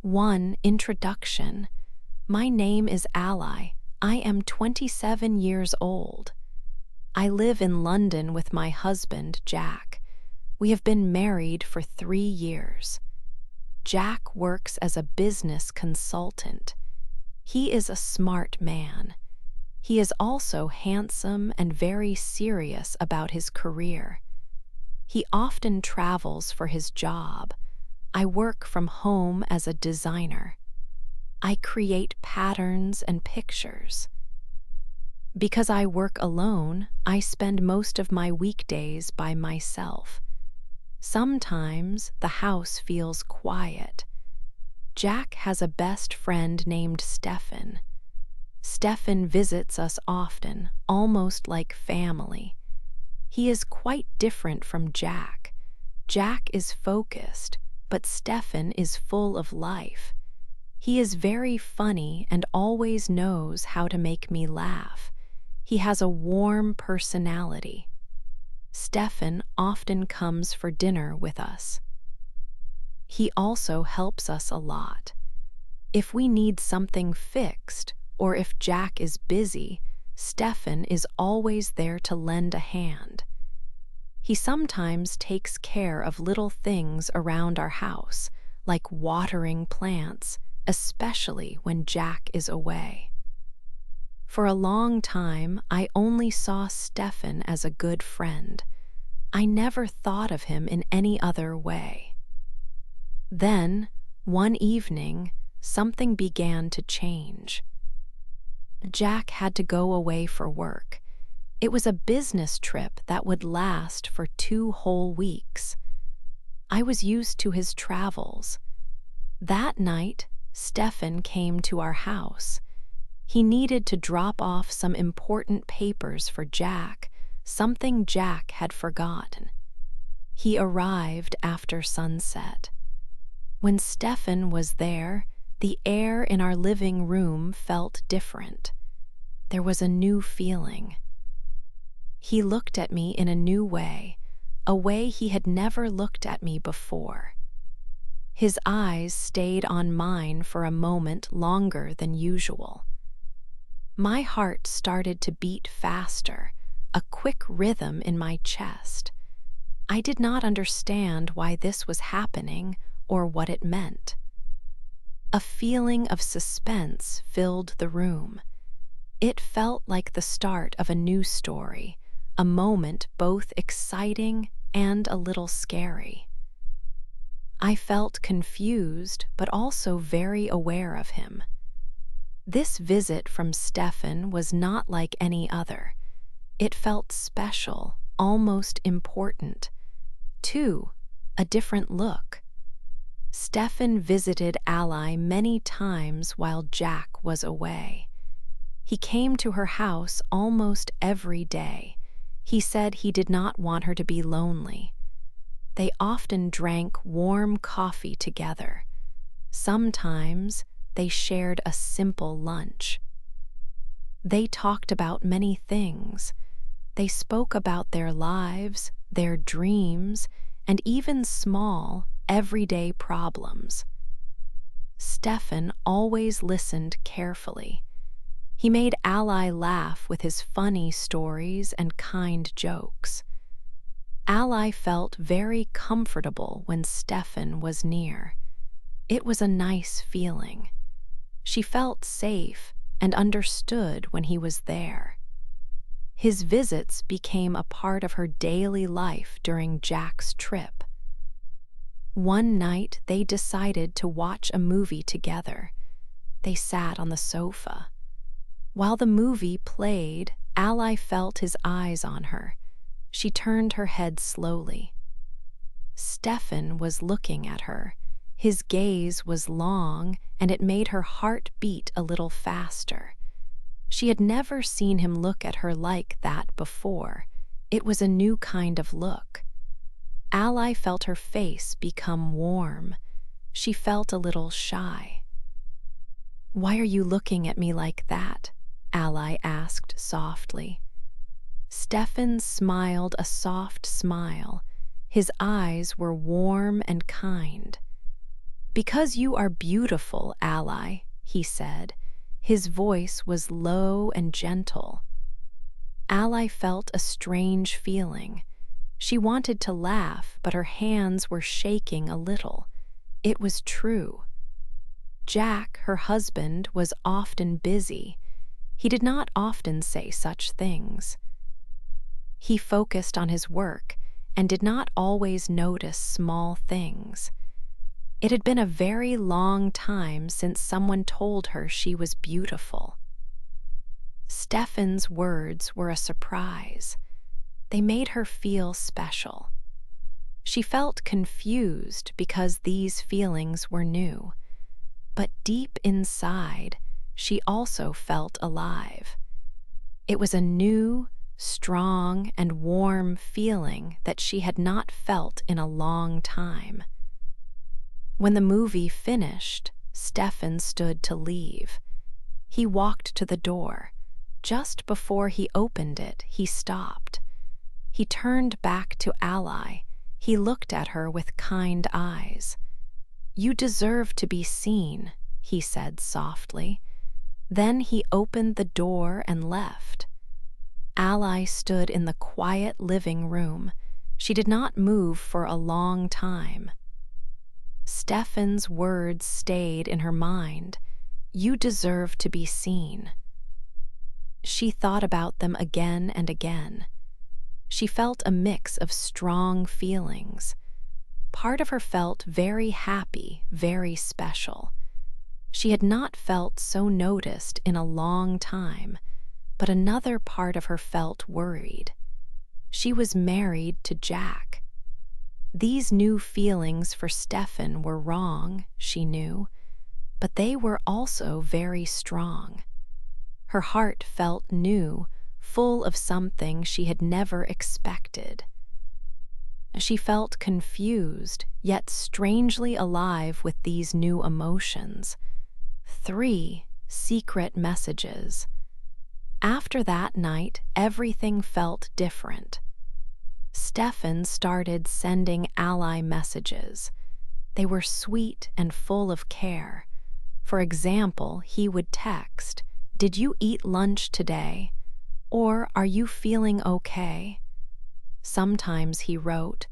1. Introduction. My name is Ally. I am 27 years old. I live in London with my husband, Jack. We have been married for 3 years. Jack works as a business consultant. He is a smart man. He is also handsome and very serious about his career. He often travels for his job. I work from home as a designer. I create patterns and pictures. Because I work alone, I spend most of my weekdays by myself. Sometimes the house feels quiet. Jack has a best friend named Stefan. Stefan visits us often, almost like family. He is quite different from Jack. Jack is focused, but Stefan is full of life. He is very funny and always knows how to make me laugh. He has a warm personality. Stefan often comes for dinner with us. He also helps us a lot. If we need something fixed, or if Jack is busy, Stefan is always there to lend a hand. He sometimes takes care of little things around our house, like watering plants, especially when Jack is away. For a long time, I only saw Stefan as a good friend. I never thought of him in any other way. Then, one evening, something began to change. Jack had to go away for work. It was a business trip that would last for 2 whole weeks. I was used to his travels. That night, Stefan came to our house. He needed to drop off some important papers for Jack, something Jack had forgotten. He arrived after sunset. When Stefan was there, the air in our living room felt different. There was a new feeling. He looked at me in a new way, a way he had never looked at me before. His eyes stayed on mine for a moment longer than usual. My heart started to beat faster, a quick rhythm in my chest. I did not understand why this was happening or what it meant. A feeling of suspense filled the room. It felt like the start of a new story, a moment both exciting and a little scary. I felt confused, but also very aware of him. This visit from Stefan was not like any other. It felt special, almost important. 2. A different look. Stefan visited Ally many times while Jack was away. He came to her house almost every day. He said he did not want her to be lonely. They often drank warm coffee together. Sometimes they shared a simple lunch. They talked about many things. They spoke about their lives, their dreams, and even small, everyday problems. Stefan always listened carefully. He made Ally laugh with his funny stories and kind jokes. Ally felt very comfortable when Stefan was near. It was a nice feeling. She felt safe and understood when he was there. His visits became a part of her daily life during Jack's trip. One night they decided to watch a movie together. They sat on the sofa. While the movie played, Ally felt his eyes on her. She turned her head slowly. Stefan was looking at her. His gaze was long, and it made her heart beat a little faster. She had never seen him look at her like that before. It was a new kind of look. Ally felt her face become warm. She felt a little shy. "Why are you looking at me like that?" Ally asked softly. Stefan smiled a soft smile. His eyes were warm and kind. "Because you are beautiful, Ally," he said. His voice was low and gentle. Ally felt a strange feeling. She wanted to laugh, but her hands were shaking a little. It was true. Jack, her husband, was often busy. He did not often say such things. He focused on his work and did not always notice small things. It had been a very long time since someone told her she was beautiful. Stefan's words were a surprise. They made her feel special. She felt confused because these feelings were new. But deep inside, she also felt alive. It was a new, strong, and warm feeling that she had not felt in a long time. When the movie finished, Stefan stood to leave. He walked to the door. Just before he opened it, he stopped. He turned back to Ally. He looked at her with kind eyes. "You deserve to be seen," he said softly. Then he opened the door and left. Ally stood in the quiet living room. She did not move for a long time. Stefan's words stayed in her mind. "You deserve to be seen." She thought about them again and again. She felt a mix of strong feelings. Part of her felt very happy, very special. She had not felt so noticed in a long time, but another part of her felt worried. She was married to Jack. These new feelings for Stefan were wrong, she knew, but they were also very strong. Her heart felt new, full of something she had never expected. She felt confused, yet strangely alive with these new emotions. 3 secret messages. After that night, everything felt different. Stefan started sending Ally messages. They were sweet and full of care. For example, he would text, "Did you eat lunch today?" Or, "Are you feeling okay?" Sometimes he wrote,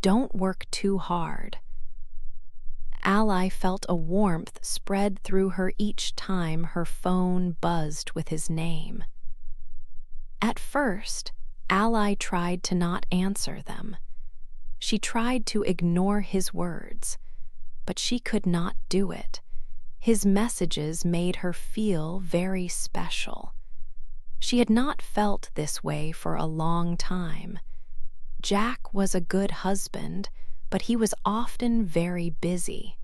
"Don't work too hard." Ally felt a warmth spread through her each time her phone buzzed with his name. At first, Ally tried to not answer them. She tried to ignore his words, but she could not do it. His messages made her feel very special. She had not felt this way for a long time. Jack was a good husband, but he was often very busy.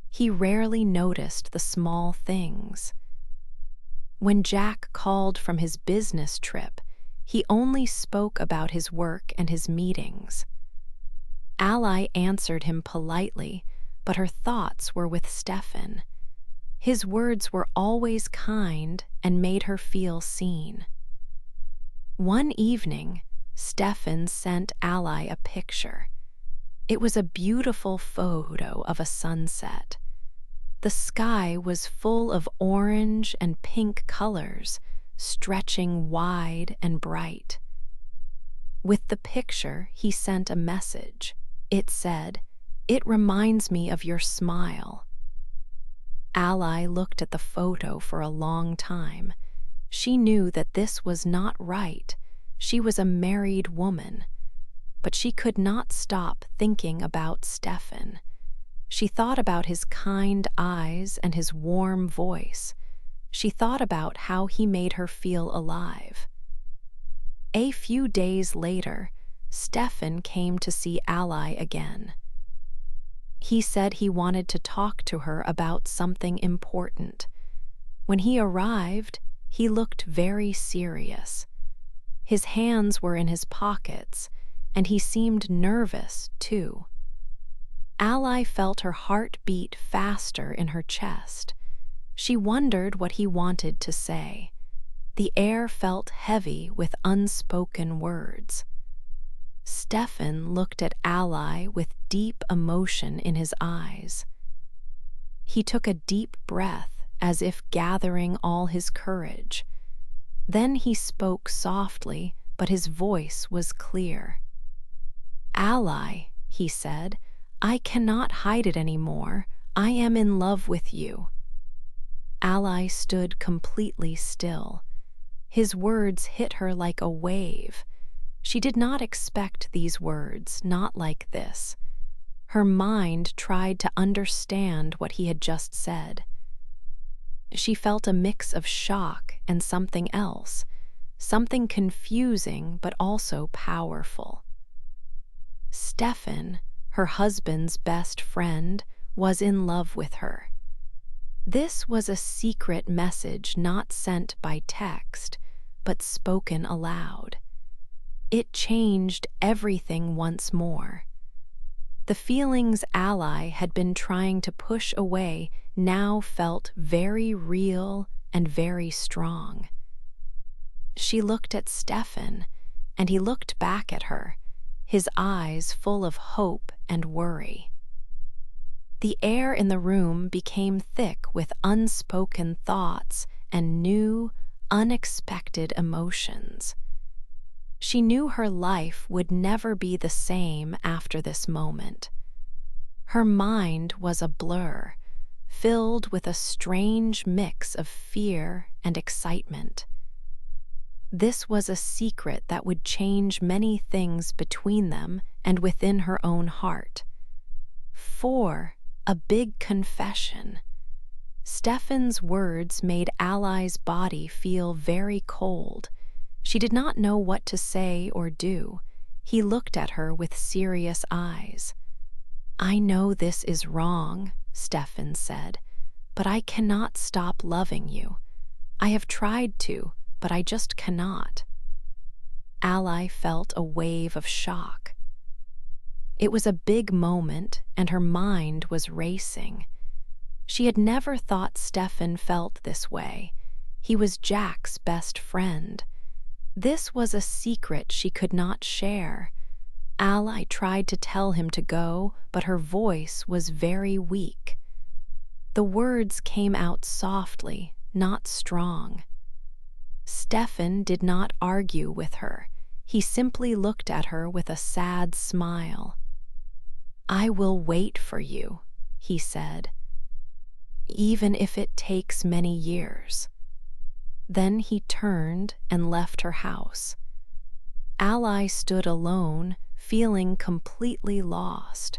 He rarely noticed the small things. When Jack called from his business trip, he only spoke about his work and his meetings. Ally answered him politely, but her thoughts were with Stefan. His words were always kind and made her feel seen. One evening, Stefan sent Ally a picture. It was a beautiful photo of a sunset. The sky was full of orange and pink colors, stretching wide and bright. With the picture, he sent a message. It said, "It reminds me of your smile." Ally looked at the photo for a long time. She knew that this was not right. She was a married woman. But she could not stop thinking about Stefan. She thought about his kind eyes and his warm voice. She thought about how he made her feel alive. A few days later, Stefan came to see Ally again. He said he wanted to talk to her about something important. When he arrived, he looked very serious. His hands were in his pockets, and he seemed nervous, too. Ally felt her heart beat faster in her chest. She wondered what he wanted to say. The air felt heavy with unspoken words. Stefan looked at Ally with deep emotion in his eyes. He took a deep breath, as if gathering all his courage. Then he spoke softly, but his voice was clear. "Ally," he said, "I cannot hide it anymore. I am in love with you." Ally stood completely still. His words hit her like a wave. She did not expect these words, not like this. Her mind tried to understand what he had just said. She felt a mix of shock and something else, something confusing but also powerful. Stefan, her husband's best friend, was in love with her. This was a secret message not sent by text, but spoken aloud. It changed everything once more. The feelings Ally had been trying to push away now felt very real and very strong. She looked at Stefan, and he looked back at her, his eyes full of hope and worry. The air in the room became thick with unspoken thoughts and new, unexpected emotions. She knew her life would never be the same after this moment. Her mind was a blur, filled with a strange mix of fear and excitement. This was a secret that would change many things between them and within her own heart. For a big confession. Stefan's words made Ally's body feel very cold. She did not know what to say or do. He looked at her with serious eyes. "I know this is wrong," Stefan said, "but I cannot stop loving you. I have tried to, but I just cannot." Ally felt a wave of shock. It was a big moment, and her mind was racing. She had never thought Stefan felt this way. He was Jack's best friend. This was a secret she could not share. Ally tried to tell him to go, but her voice was very weak. The words came out softly, not strong. Stefan did not argue with her. He simply looked at her with a sad smile. "I will wait for you," he said, "even if it takes many years." Then he turned and left her house. Ally stood alone, feeling completely lost.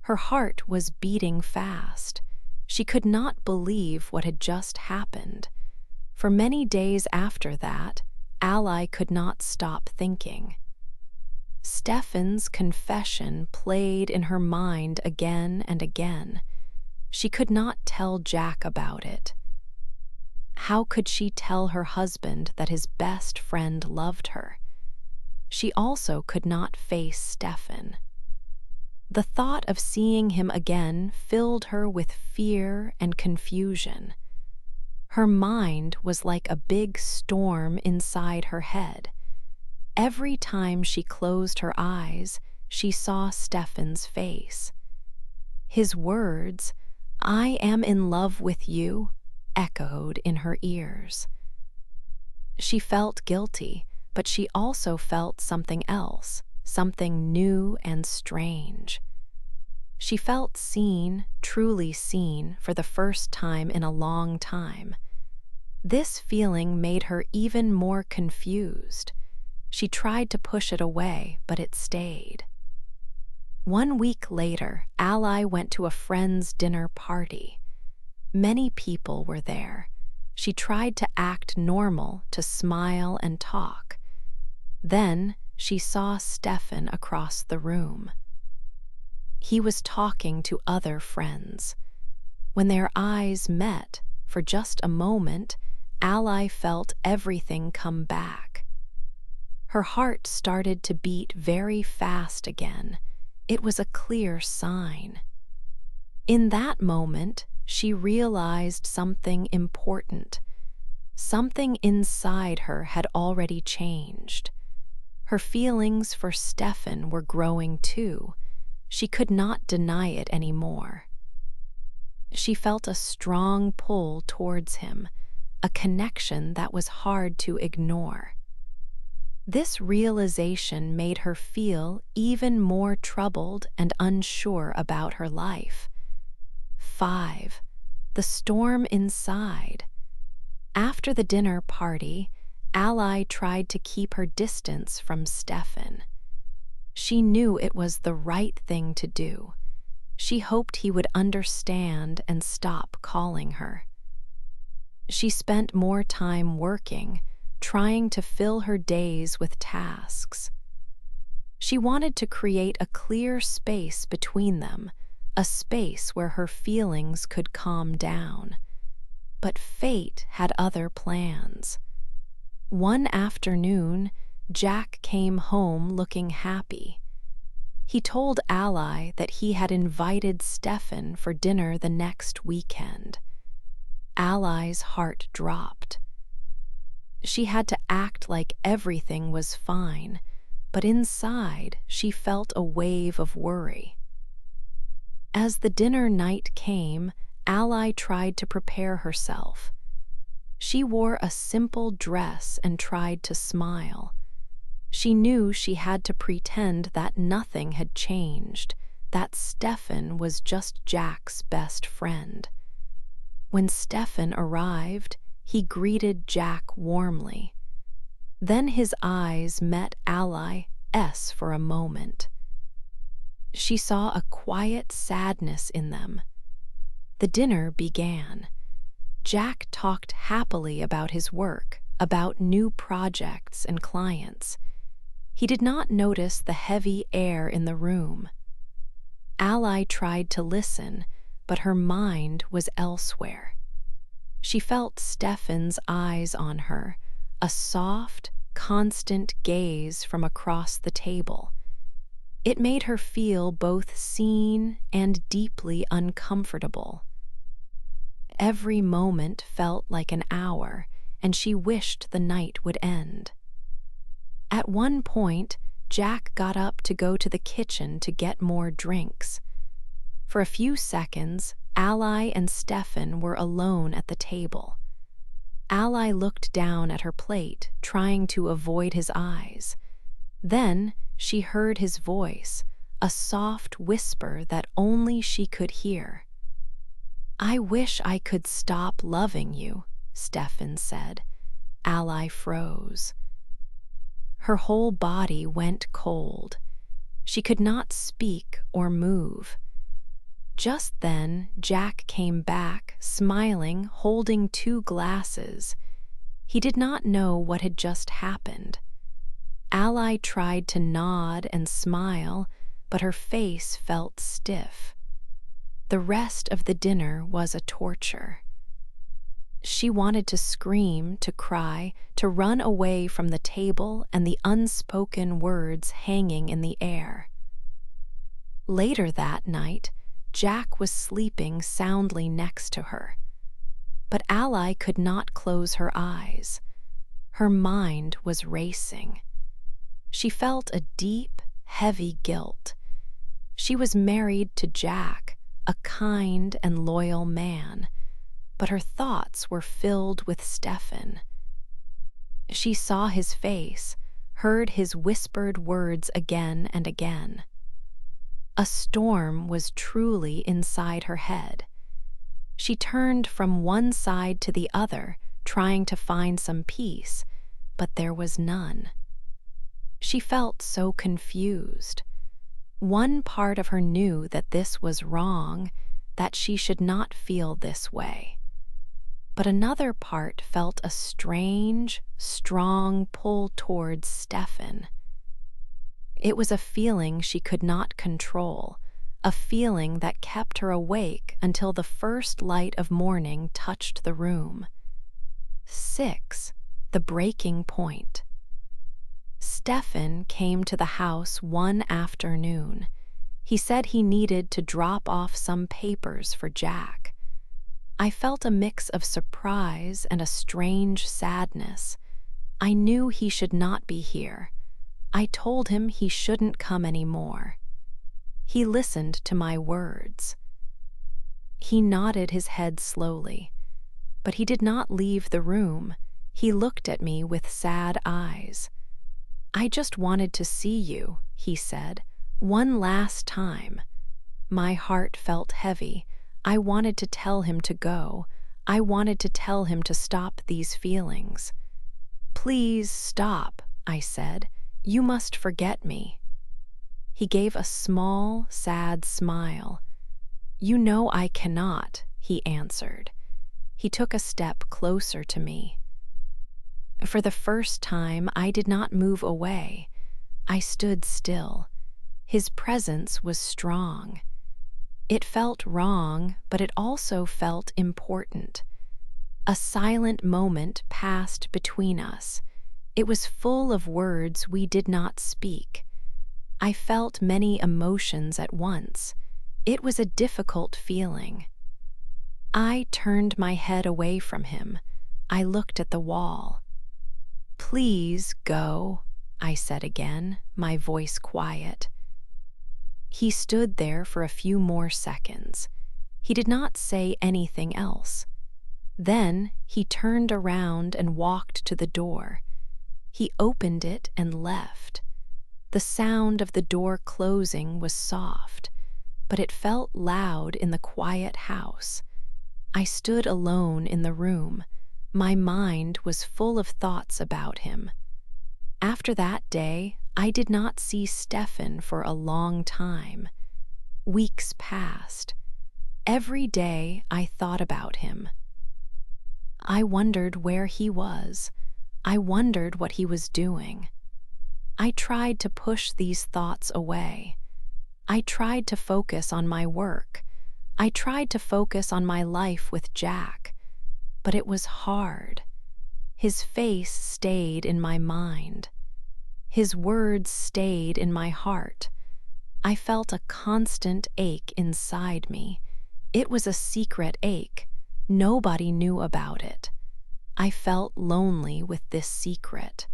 Her heart was beating fast. She could not believe what had just happened. For many days after that, Ally could not stop thinking. Stefan's confession played in her mind again and again. She could not tell Jack about it. How could she tell her husband that his best friend loved her? She also could not face Stefan. The thought of seeing him again filled her with fear and confusion. Her mind was like a big storm inside her head. Every time she closed her eyes, she saw Stefan's face. His words, "I am in love with you," echoed in her ears. She felt guilty, but she also felt something else, something new and strange. She felt seen, truly seen, for the first time in a long time. This feeling made her even more confused. She tried to push it away, but it stayed. 1 week later, Ally went to a friend's dinner party. Many people were there. She tried to act normal, to smile and talk. Then she saw Stefan across the room. He was talking to other friends. When their eyes met, for just a moment, Ally felt everything come back. Her heart started to beat very fast again. It was a clear sign. In that moment, she realized something important. Something inside her had already changed. Her feelings for Stefan were growing too. She could not deny it anymore. She felt a strong pull towards him, a connection that was hard to ignore. This realization made her feel even more troubled and unsure about her life. 5. The storm inside. After the dinner party, Ally tried to keep her distance from Stefan. She knew it was the right thing to do. She hoped he would understand and stop calling her. She spent more time working, trying to fill her days with tasks. She wanted to create a clear space between them, a space where her feelings could calm down. But fate had other plans. One afternoon, Jack came home looking happy. He told Ally that he had invited Stefan for dinner the next weekend. Ally's heart dropped. She had to act like everything was fine, but inside she felt a wave of worry. As the dinner night came, Ally tried to prepare herself. She wore a simple dress and tried to smile. She knew she had to pretend that nothing had changed, that Stefan was just Jack's best friend. When Stefan arrived, he greeted Jack warmly. Then his eyes met Ally's for a moment. She saw a quiet sadness in them. The dinner began. Jack talked happily about his work, about new projects and clients. He did not notice the heavy air in the room. Ally tried to listen, but her mind was elsewhere. She felt Stefan's eyes on her, a soft, constant gaze from across the table. It made her feel both seen and deeply uncomfortable. Every moment felt like an hour, and she wished the night would end. At one point, Jack got up to go to the kitchen to get more drinks. For a few seconds, Ally and Stefan were alone at the table. Ally looked down at her plate, trying to avoid his eyes. Then she heard his voice, a soft whisper that only she could hear. "I wish I could stop loving you," Stefan said. Ally froze. Her whole body went cold. She could not speak or move. Just then, Jack came back, smiling, holding 2 glasses. He did not know what had just happened. Ally tried to nod and smile, but her face felt stiff. The rest of the dinner was a torture. She wanted to scream, to cry, to run away from the table and the unspoken words hanging in the air. Later that night, Jack was sleeping soundly next to her. But Ally could not close her eyes. Her mind was racing. She felt a deep, heavy guilt. She was married to Jack, a kind and loyal man, but her thoughts were filled with Stefan. She saw his face, heard his whispered words again and again. A storm was truly inside her head. She turned from one side to the other, trying to find some peace, but there was none. She felt so confused. One part of her knew that this was wrong, that she should not feel this way. But another part felt a strange, strong pull towards Stefan. It was a feeling she could not control, a feeling that kept her awake until the first light of morning touched the room. 6. The breaking point. Stefan came to the house one afternoon. He said he needed to drop off some papers for Jack. I felt a mix of surprise and a strange sadness. I knew he should not be here. I told him he shouldn't come anymore. He listened to my words. He nodded his head slowly, but he did not leave the room. He looked at me with sad eyes. "I just wanted to see you," he said, "one last time." My heart felt heavy. I wanted to tell him to go. I wanted to tell him to stop these feelings. "Please stop," I said. "You must forget me." He gave a small, sad smile. "You know I cannot," he answered. He took a step closer to me. For the first time, I did not move away. I stood still. His presence was strong. It felt wrong, but it also felt important. A silent moment passed between us. It was full of words we did not speak. I felt many emotions at once. It was a difficult feeling. I turned my head away from him. I looked at the wall. "Please go," I said again, my voice quiet. He stood there for a few more seconds. He did not say anything else. Then he turned around and walked to the door. He opened it and left. The sound of the door closing was soft, but it felt loud in the quiet house. I stood alone in the room. My mind was full of thoughts about him. After that day, I did not see Stefan for a long time. Weeks passed. Every day I thought about him. I wondered where he was. I wondered what he was doing. I tried to push these thoughts away. I tried to focus on my work. I tried to focus on my life with Jack, but it was hard. His face stayed in my mind. His words stayed in my heart. I felt a constant ache inside me. It was a secret ache. Nobody knew about it. I felt lonely with this secret.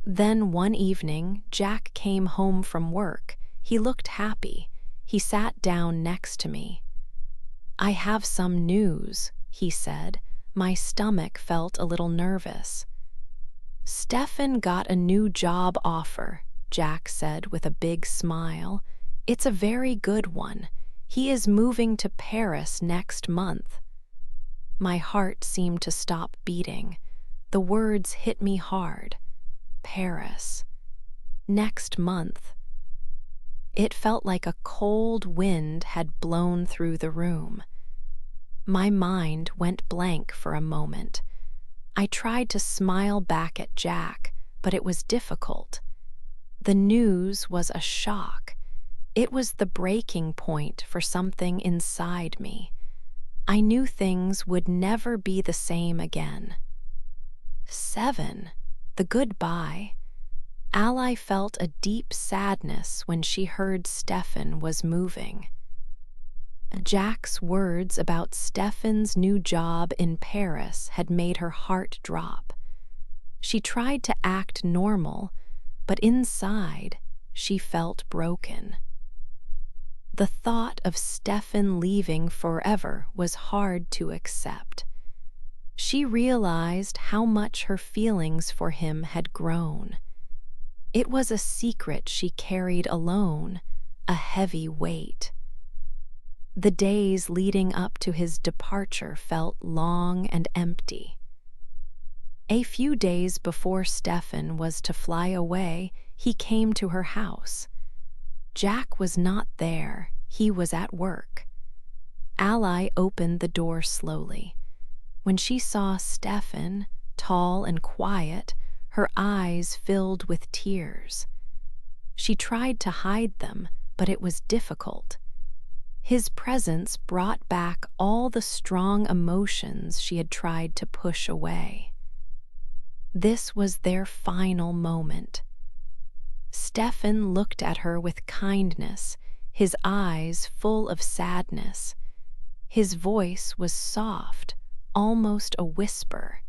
Then one evening, Jack came home from work. He looked happy. He sat down next to me. "I have some news," he said. My stomach felt a little nervous. "Stefan got a new job offer," Jack said with a big smile. "It's a very good one. He is moving to Paris next month." My heart seemed to stop beating. The words hit me hard. Paris. Next month. It felt like a cold wind had blown through the room. My mind went blank for a moment. I tried to smile back at Jack, but it was difficult. The news was a shock. It was the breaking point for something inside me. I knew things would never be the same again. 7. The goodbye. Ally felt a deep sadness when she heard Stefan was moving. Jack's words about Stefan's new job in Paris had made her heart drop. She tried to act normal, but inside, she felt broken. The thought of Stefan leaving forever was hard to accept. She realized how much her feelings for him had grown. It was a secret she carried alone, a heavy weight. The days leading up to his departure felt long and empty. A few days before Stefan was to fly away, he came to her house. Jack was not there. He was at work. Ally opened the door slowly. When she saw Stefan, tall and quiet, her eyes filled with tears. She tried to hide them, but it was difficult. His presence brought back all the strong emotions she had tried to push away. This was their final moment. Stefan looked at her with kindness, his eyes full of sadness. His voice was soft, almost a whisper.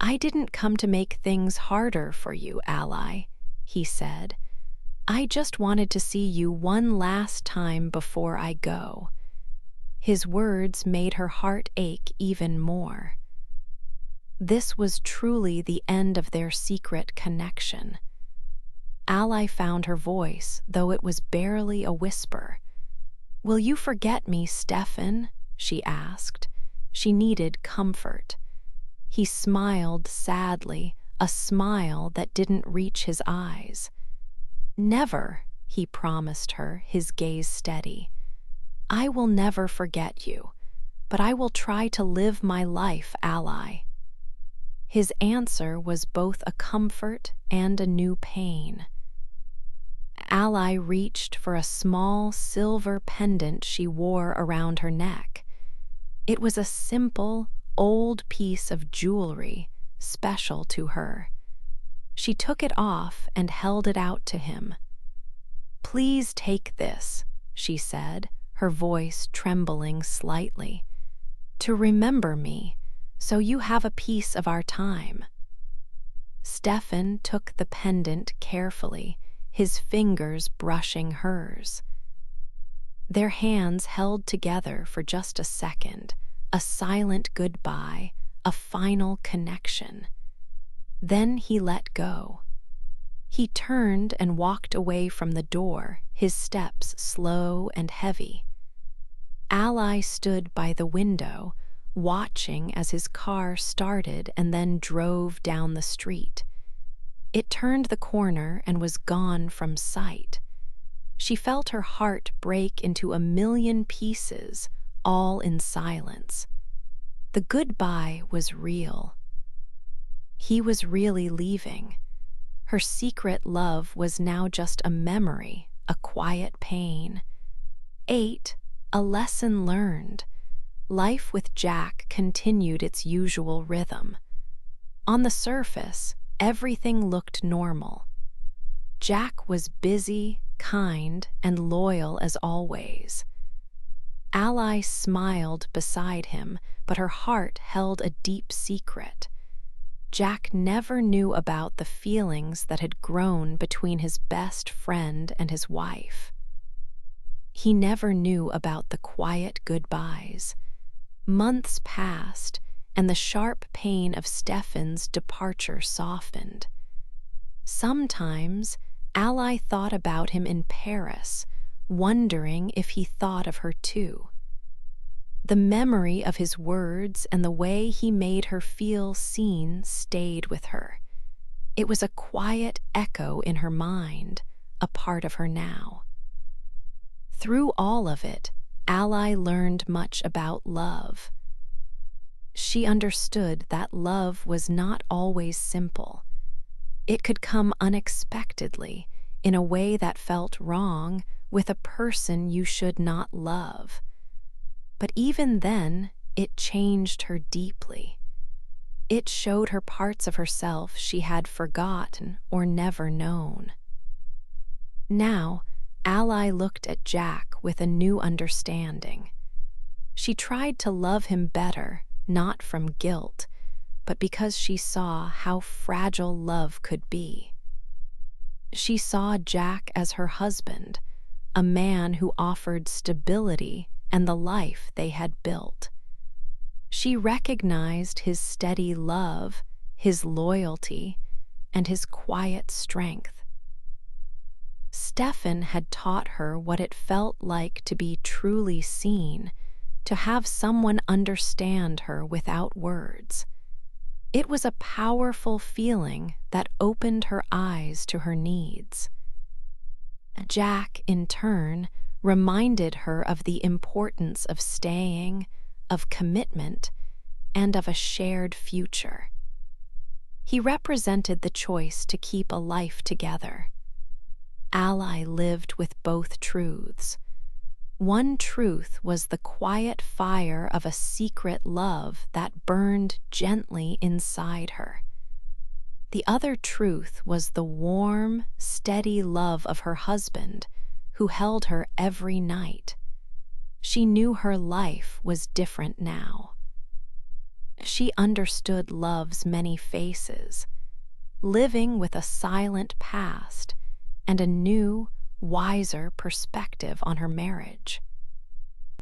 "I didn't come to make things harder for you, Ally," he said. "I just wanted to see you one last time before I go." His words made her heart ache even more. This was truly the end of their secret connection. Ally found her voice, though it was barely a whisper. "Will you forget me, Stefan?" she asked. She needed comfort. He smiled sadly, a smile that didn't reach his eyes. "Never," he promised her, his gaze steady. "I will never forget you, but I will try to live my life, Ally." His answer was both a comfort and a new pain. Ally reached for a small silver pendant she wore around her neck. It was a simple, old piece of jewelry, special to her. She took it off and held it out to him. "Please take this," she said, her voice trembling slightly, "to remember me, so you have a piece of our time." Stefan took the pendant carefully, his fingers brushing hers. Their hands held together for just a second, a silent goodbye, a final connection. Then he let go. He turned and walked away from the door, his steps slow and heavy. Ally stood by the window, watching as his car started and then drove down the street. It turned the corner and was gone from sight. She felt her heart break into a million pieces, all in silence. The goodbye was real. He was really leaving. Her secret love was now just a memory, a quiet pain. 8. A lesson learned. Life with Jack continued its usual rhythm. On the surface, everything looked normal. Jack was busy, kind, and loyal as always. Ally smiled beside him, but her heart held a deep secret. Jack never knew about the feelings that had grown between his best friend and his wife. He never knew about the quiet goodbyes. Months passed, and the sharp pain of Stefan's departure softened. Sometimes, Ally thought about him in Paris, wondering if he thought of her too. The memory of his words and the way he made her feel seen stayed with her. It was a quiet echo in her mind, a part of her now. Through all of it, Ally learned much about love. She understood that love was not always simple. It could come unexpectedly, in a way that felt wrong, with a person you should not love. But even then, it changed her deeply. It showed her parts of herself she had forgotten or never known. Now, Ally looked at Jack with a new understanding. She tried to love him better, not from guilt, but because she saw how fragile love could be. She saw Jack as her husband, a man who offered stability and the life they had built. She recognized his steady love, his loyalty, and his quiet strength. Stefan had taught her what it felt like to be truly seen, to have someone understand her without words. It was a powerful feeling that opened her eyes to her needs. Jack, in turn, reminded her of the importance of staying, of commitment, and of a shared future. He represented the choice to keep a life together. Ally lived with both truths. One truth was the quiet fire of a secret love that burned gently inside her. The other truth was the warm, steady love of her husband, who held her every night. She knew her life was different now. She understood love's many faces, living with a silent past and a new, wiser perspective on her marriage.